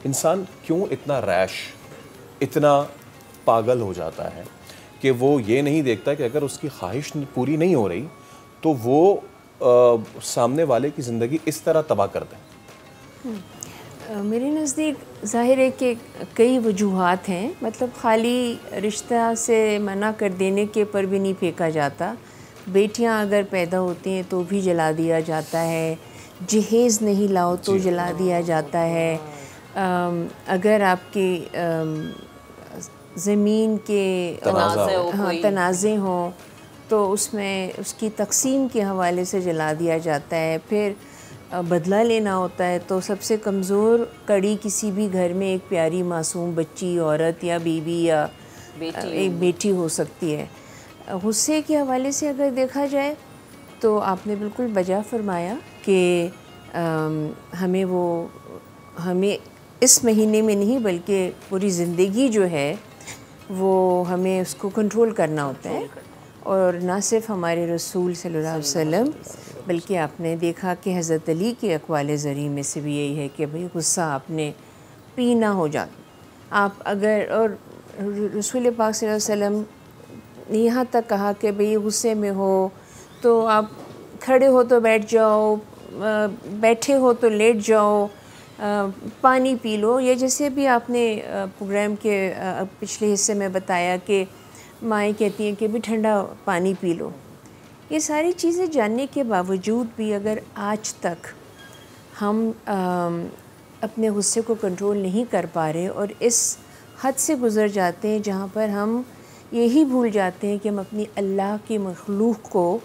انسان کیوں اتنا ریش، اتنا پاگل ہو جاتا ہے کہ وہ یہ نہیں دیکھتا کہ اگر اس کی خواہش پوری نہیں ہو رہی تو وہ سامنے والے کی زندگی اس طرح تباہ کر دیں؟ میرے نزدیک ظاہر ہے کہ کئی وجوہات ہیں، مطلب خالی رشتہ سے منع کر دینے کے پر بھی نہیں پھینکا جاتا. بیٹیاں اگر پیدا ہوتی ہیں تو بھی جلا دیا جاتا ہے، جہیز نہیں لاؤ تو جلا دیا جاتا ہے. اگر آپ کی زمین کے تنازع ہوں تو اس میں اس کی تقسیم کے حوالے سے جلا دیا جاتا ہے. پھر بدلہ لینا ہوتا ہے تو سب سے کمزور کڑی کسی بھی گھر میں ایک پیاری معصوم بچی، عورت یا بیوی یا ایک بیٹی ہو سکتی ہے. غصے کے حوالے سے اگر دیکھا جائے تو آپ نے بالکل بجا فرمایا کہ ہمیں اس مہینے میں نہیں بلکہ پوری زندگی جو ہے وہ ہمیں اس کو کنٹرول کرنا ہوتا ہے. اور نہ صرف ہمارے رسول صلی اللہ علیہ وسلم بلکہ آپ نے دیکھا کہ حضرت علی کے اقوال زرعی میں سے بھی یہی ہے کہ بھئی غصہ آپ نے پی نہ ہو جاتا. آپ اگر اور رسول پاک صلی اللہ علیہ وسلم نے یہاں تک کہا کہ بھئی غصے میں ہو تو آپ کھڑے ہو تو بیٹھ جاؤ، بیٹھے ہو تو لیٹ جاؤ، پانی پی لو. یہ جیسے بھی آپ نے پروگرام کے پچھلے حصے میں بتایا کہ مائیں کہتی ہیں کہ بھی ٹھنڈا پانی پی لو. یہ ساری چیزیں جاننے کے باوجود بھی اگر آج تک ہم اپنے غصے کو کنٹرول نہیں کر پا رہے اور اس حد سے گزر جاتے ہیں جہاں پر ہم یہی بھول جاتے ہیں کہ ہم اپنی اللہ کی مخلوق کو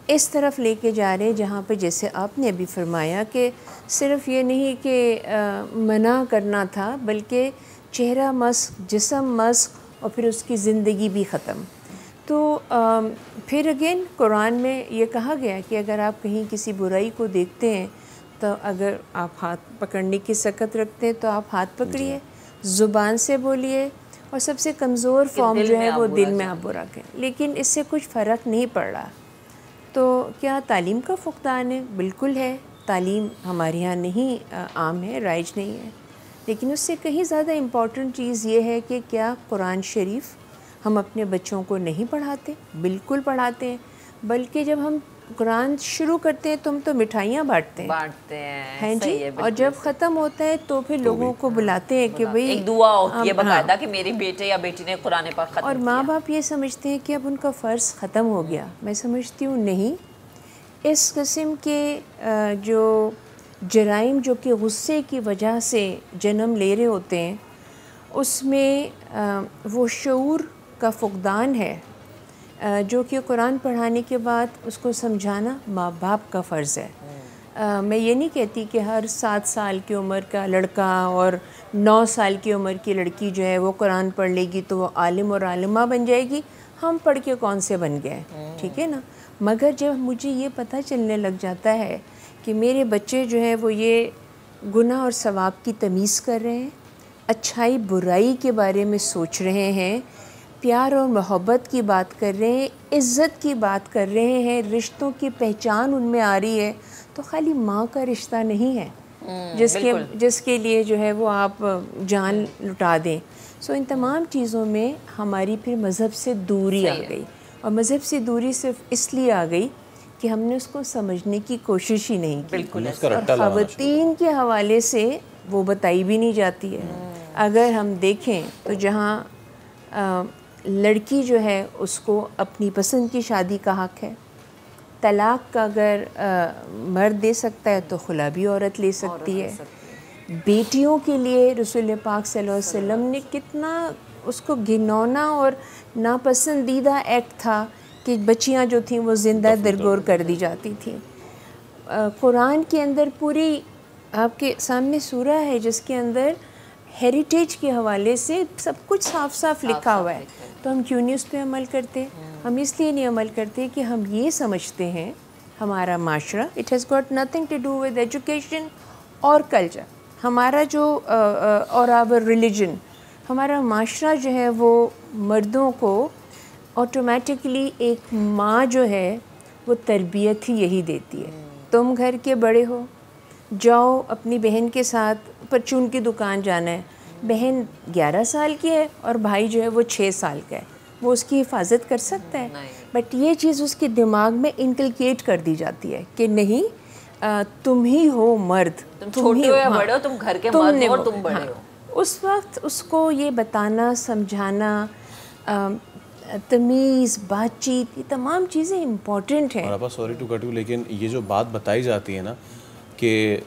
اس طرف لے کے جا رہے ہیں جہاں پہ جیسے آپ نے ابھی فرمایا کہ صرف یہ نہیں کہ منع کرنا تھا بلکہ چہرہ مسخ، جسم مسخ اور پھر اس کی زندگی بھی ختم. تو پھر اگین قرآن میں یہ کہا گیا کہ اگر آپ کہیں کسی برائی کو دیکھتے ہیں تو اگر آپ ہاتھ پکڑنے کی سکت رکھتے ہیں تو آپ ہاتھ پکڑیے، زبان سے بولیے، اور سب سے کمزور فارم جو ہے وہ دل میں آپ برا کریں. لیکن اس سے کچھ فرق نہیں پڑ رہا. تو کیا تعلیم کا فقدان ہے؟ بالکل ہے. تعلیم ہمارے یہاں نہیں عام ہے، رائج نہیں ہے. لیکن اس سے کہیں زیادہ امپورٹنٹ چیز یہ ہے کہ کیا قرآن شریف ہم اپنے بچوں کو نہیں پڑھاتے؟ بالکل پڑھاتے ہیں. بلکہ جب ہم قرآن شروع کرتے ہیں تو ہم تو مٹھائیاں بانٹتے ہیں جی، اور جب ختم ہوتا ہے تو پھر لوگوں کو بلاتے ہیں کہ بھئی ایک دعا ہوتی ہے باقاعدہ کہ میرے بیٹے یا بیٹی نے قرآن پاک ختم کیا. اور ماں باپ یہ سمجھتے ہیں کہ اب ان کا فرض ختم ہو گیا. میں سمجھتی ہوں نہیں. اس قسم کے جو جرائم جو کہ غصے کی وجہ سے جنم لے رہے ہوتے ہیں اس میں وہ شعور کا فقدان ہے جو کہ قرآن پڑھانے کے بعد اس کو سمجھانا ماں باپ کا فرض ہے. میں یہ نہیں کہتی کہ ہر 7 سال کی عمر کا لڑکا اور 9 سال کی عمر کی لڑکی جو ہے وہ قرآن پڑھ لے گی تو وہ عالم اور عالمہ بن جائے گی. ہم پڑھ کے کون سے بن گئے، ٹھیک ہے نا. مگر جب مجھے یہ پتہ چلنے لگ جاتا ہے کہ میرے بچے جو ہے وہ یہ گناہ اور ثواب کی تمیز کر رہے ہیں، اچھائی برائی کے بارے میں سوچ رہے ہیں، پیار اور محبت کی بات کر رہے ہیں، عزت کی بات کر رہے ہیں، رشتوں کی پہچان ان میں آ رہی ہے، تو خالی ماں کا رشتہ نہیں ہے جس کے لیے جو ہے وہ آپ جان لٹا دیں. سو ان تمام چیزوں میں ہماری پھر مذہب سے دوری آ گئی. اور مذہب سے دوری صرف اس لیے آ گئی کہ ہم نے اس کو سمجھنے کی کوشش ہی نہیں کی. اور خواتین کے حوالے سے وہ بتائی بھی نہیں جاتی ہے. اگر ہم دیکھیں تو جہاں لڑکی جو ہے اس کو اپنی پسند کی شادی کا حق ہے، طلاق کا اگر مرد دے سکتا ہے تو خلا بھی عورت لے سکتی ہے. بیٹیوں کے لیے رسول پاک صلی اللہ علیہ وسلم نے کتنا اس کو گھنونا اور ناپسندیدہ ایکٹ تھا کہ بچیاں جو تھیں وہ زندہ درگور کر دی جاتی تھیں. قرآن کے اندر پوری آپ کے سامنے سورہ ہے جس کے اندر ہیریٹیج کے حوالے سے سب کچھ صاف صاف لکھا ہوا ہے. تو ہم کیوں نہیں اس پہ عمل کرتے؟ ہم اس لیے نہیں عمل کرتے کہ ہم یہ سمجھتے ہیں ہمارا معاشرہ it has got nothing to do with education اور کلچر، ہمارا جو اور آور ریلیجن، ہمارا معاشرہ جو ہے وہ مردوں کو آٹومیٹکلی ایک ماں جو ہے وہ تربیت ہی یہی دیتی ہے. تم گھر کے بڑے ہو، جاؤ اپنی بہن کے ساتھ پرچون کی دکان جانا ہے. بہن 11 سال کی ہے اور بھائی جو ہے وہ 6 سال کا ہے, وہ اس کی حفاظت کر سکتا ہے؟ بٹ یہ چیز اس کے دماغ میں انکلکیٹ کر دی جاتی ہے کہ نہیں, تم ہی ہو مرد, تم چھوٹے ہو یا بڑے ہو, تم گھر کے مرد ہو اور تم بڑے ہو. اس وقت اس کو یہ بتانا, سمجھانا, تمیز, بات چیت, یہ تمام چیزیں امپورٹنٹ ہیں. اور ابا سوری ٹو کٹ یو, لیکن یہ جو بات بتائی جاتی ہے نا کہ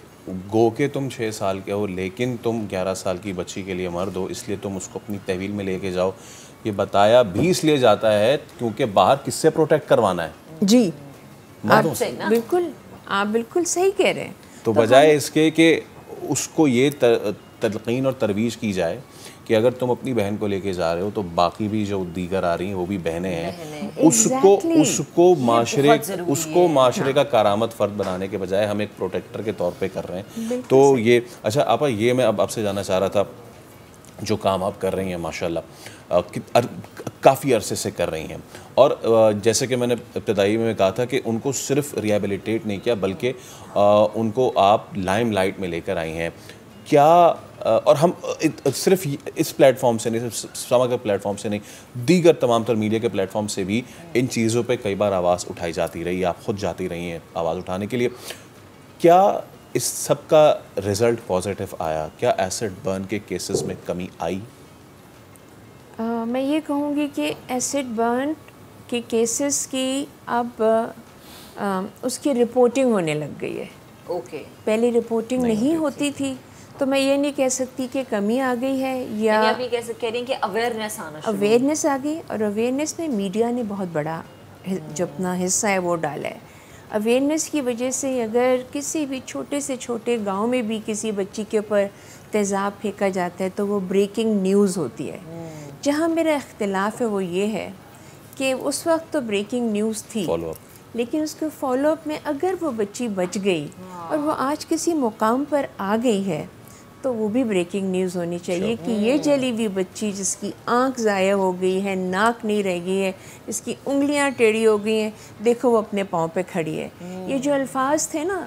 گو کہ تم 6 سال کے ہو لیکن تم 11 سال کی بچی کے لیے مرد ہو, اس لیے تم اس کو اپنی تحویل میں لے کے جاؤ, یہ بتایا بھی اس لیے جاتا ہے کیونکہ باہر کس سے پروٹیکٹ کروانا ہے؟ جی مردوں سے. بالکل, آپ بالکل صحیح کہہ رہے ہیں. تو بجائے اس کے کہ اس کو یہ تلقین اور ترویج کی جائے کہ اگر تم اپنی بہن کو لے کے جا رہے ہو تو باقی بھی جو دیگر آ رہی ہیں وہ بھی بہنیں ہیں, اس کو معاشرے کا کارآمد فرد بنانے کے بجائے ہم ایک پروٹیکٹر کے طور پہ کر رہے ہیں. تو یہ اچھا آپا, یہ میں اب آپ سے جاننا چاہ رہا تھا, جو کام آپ کر رہی ہیں ماشاءاللہ کافی عرصے سے کر رہی ہیں, اور جیسے کہ میں نے ابتدائی میں کہا تھا کہ ان کو صرف ریہیبلیٹیٹ نہیں کیا بلکہ ان کو آپ لائم لائٹ میں لے کر آئی ہیں. کیا اور ہم صرف اس پلیٹ فارم سے نہیں, صرف سما کے پلیٹ فارم سے نہیں, دیگر تمام تر میڈیا کے پلیٹ فارم سے بھی ان چیزوں پہ کئی بار آواز اٹھائی جاتی رہی, آپ خود جاتی رہی ہیں آواز اٹھانے کے لیے. کیا اس سب کا رزلٹ پازیٹیو آیا؟ کیا ایسڈ برن کے کیسز میں کمی آئی؟ میں یہ کہوں گی کہ ایسڈ برن کے کیسز کی اب اس کی رپورٹنگ ہونے لگ گئی ہے. اوکے, پہلے رپورٹنگ نہیں ہوتی تھی, تو میں یہ نہیں کہہ سکتی کہ کمی آ گئی ہے, یا آپ یہ کہہ رہی ہیں کہ اویئرنیس آنا شروع, اویئرنیس آ گئی, اور اویئرنیس میں میڈیا نے بہت بڑا جو اپنا حصہ ہے وہ ڈالا ہے. اویئرنیس کی وجہ سے اگر کسی بھی چھوٹے سے چھوٹے گاؤں میں بھی کسی بچی کے اوپر تیزاب پھینکا جاتا ہے تو وہ بریکنگ نیوز ہوتی ہے. جہاں میرا اختلاف ہے وہ یہ ہے کہ اس وقت تو بریکنگ نیوز تھی, لیکن اس کے فالو اپ میں اگر وہ بچی بچ گئی اور وہ آج کسی مقام پر آ گئی ہے تو وہ بھی بریکنگ نیوز ہونی چاہیے کہ یہ جلی ہوئی بچی جس کی آنکھ ضائع ہو گئی ہے, ناک نہیں رہ گئی ہے, جس کی انگلیاں ٹیڑھی ہو گئی ہیں, دیکھو وہ اپنے پاؤں پہ کھڑی ہے. یہ جو الفاظ تھے نا,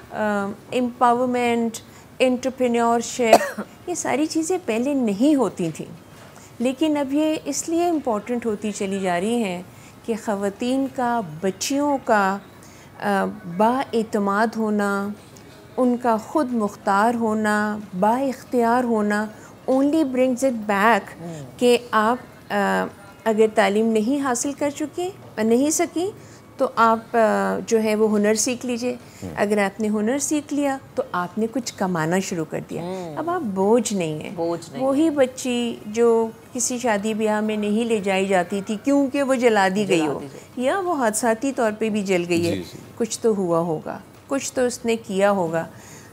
امپاورمنٹ, انٹرپرینیورشپ, یہ ساری چیزیں پہلے نہیں ہوتی تھیں, لیکن اب یہ اس لیے امپورٹنٹ ہوتی چلی جا رہی ہیں کہ خواتین کا, بچیوں کا با اعتماد ہونا, ان کا خود مختار ہونا, با اختیار ہونا اونلی برنگز اٹ بیک کہ آپ اگر تعلیم نہیں حاصل کر چکے, نہیں سکی, تو آپ جو ہے وہ ہنر سیکھ لیجئے. اگر آپ نے ہنر سیکھ لیا تو آپ نے کچھ کمانا شروع کر دیا. اب آپ بوجھ نہیں ہیں. وہی بچی جو کسی شادی بیاہ میں نہیں لے جائی جاتی تھی کیونکہ وہ جلا دی گئی ہو, یا وہ حادثاتی طور پہ بھی جل گئی ہے, کچھ تو ہوا ہوگا, کچھ تو اس نے کیا ہوگا.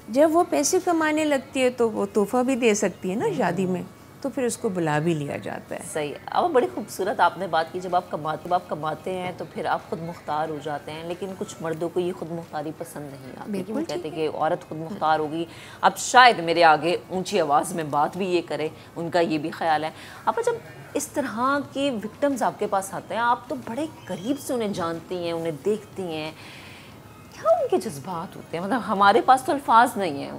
جب وہ پیسے کمانے لگتی ہے تو وہ تحفہ بھی دے سکتی ہے نا شادی میں, تو پھر اس کو بلا بھی لیا جاتا ہے. صحیح. اب بڑی خوبصورت آپ نے بات کی, جب آپ کماتے ہیں تو پھر آپ خود مختار ہو جاتے ہیں, لیکن کچھ مردوں کو یہ خود مختاری پسند نہیں آتی, کہ وہ کہتے ہیں کہ عورت خود مختار ہوگی. اب شاید میرے آگے اونچی آواز میں بات بھی یہ کرے, ان کا یہ بھی خیال ہے. اب جب اس طرح کے وکٹمز آپ کے پاس آتے ہیں, آپ تو بڑے قریب سے انہیں جانتی ہیں, انہیں دیکھتی ہیں, کیا ان کے جذبات ہوتے ہیں؟ مطلب ہمارے پاس تو الفاظ نہیں ہیں.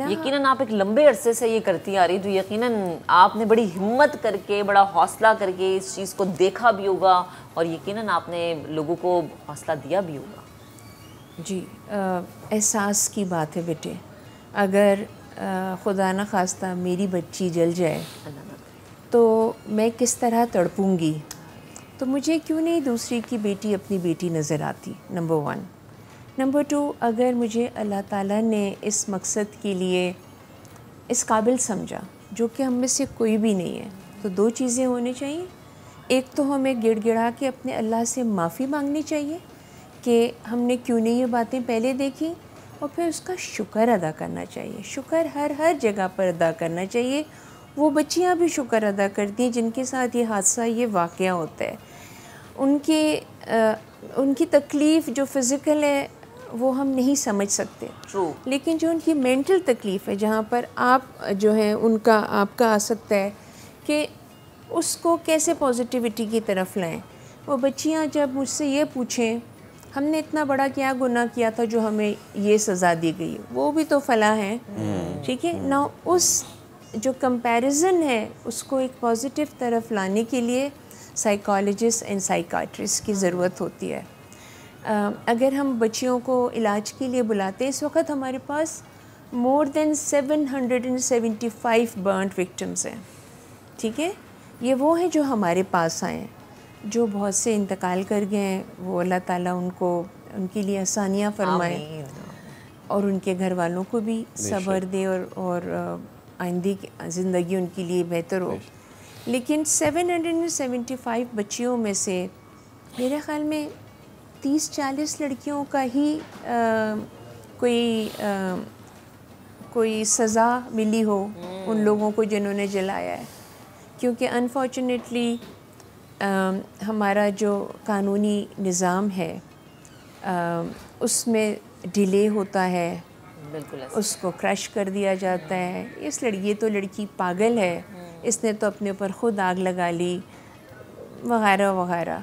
یقیناً آپ ایک لمبے عرصے سے یہ کرتی آ رہی, تو یقیناً آپ نے بڑی ہمت کر کے, بڑا حوصلہ کر کے اس چیز کو دیکھا بھی ہوگا, اور یقیناً آپ نے لوگوں کو حوصلہ دیا بھی ہوگا. جی, احساس کی بات ہے بیٹے. اگر خدا نہ خواستہ میری بچی جل جائے تو میں کس طرح تڑپوں گی, تو مجھے کیوں نہیں دوسری کی بیٹی اپنی بیٹی نظر آتی, نمبر 1. نمبر 2, اگر مجھے اللہ تعالیٰ نے اس مقصد کے لیے اس قابل سمجھا, جو کہ ہم میں سے کوئی بھی نہیں ہے, تو 2 چیزیں ہونی چاہیے. ایک تو ہمیں گڑ گڑا کے اپنے اللہ سے معافی مانگنی چاہیے کہ ہم نے کیوں نہیں یہ باتیں پہلے دیکھی, اور پھر اس کا شکر ادا کرنا چاہیے. شکر ہر جگہ پر ادا کرنا چاہیے. وہ بچیاں بھی شکر ادا کرتی ہیں جن کے ساتھ یہ حادثہ, یہ واقعہ ہوتا ہے. ان کی تکلیف جو فزیکل ہے وہ ہم نہیں سمجھ سکتے, لیکن جو ان کی مینٹل تکلیف ہے, جہاں پر آپ جو ہے آپ کا آ سکتا ہے کہ اس کو کیسے پازیٹیوٹی کی طرف لائیں. وہ بچیاں جب مجھ سے یہ پوچھیں ہم نے اتنا بڑا کیا گناہ کیا تھا جو ہمیں یہ سزا دی گئی, وہ بھی تو فلاح ہیں, ٹھیک ہے نا. اس جو کمپیریزن ہے اس کو ایک پازیٹیو طرف لانے کے لیے سائیکالوجسٹ اینڈ سائیکاٹرسٹ کی ضرورت ہوتی ہے. اگر ہم بچیوں کو علاج کے لیے بلاتے ہیں، اس وقت ہمارے پاس مور دین 775 برنٹ وکٹمس ہیں. ٹھیک ہے، یہ وہ ہیں جو ہمارے پاس آئے ہیں، جو بہت سے انتقال کر گئے ہیں. وہ اللہ تعالیٰ ان کے لیے آسانیاں فرمائے اور ان کے گھر والوں کو بھی صبر دے اور آئندی زندگی ان کے لیے بہتر ہو. لیکن 775 بچیوں میں سے میرے خیال میں 30-40 لڑکیوں کا ہی کوئی سزا ملی ہو ان لوگوں کو جنہوں نے جلایا ہے. کیونکہ انفارچونیٹلی ہمارا جو قانونی نظام ہے اس میں ڈیلے ہوتا ہے، بالکل اس کو کرش کر دیا جاتا ہے. یہ تو لڑکی پاگل ہے، اس نے تو اپنے اوپر خود آگ لگا لی وغیرہ وغیرہ.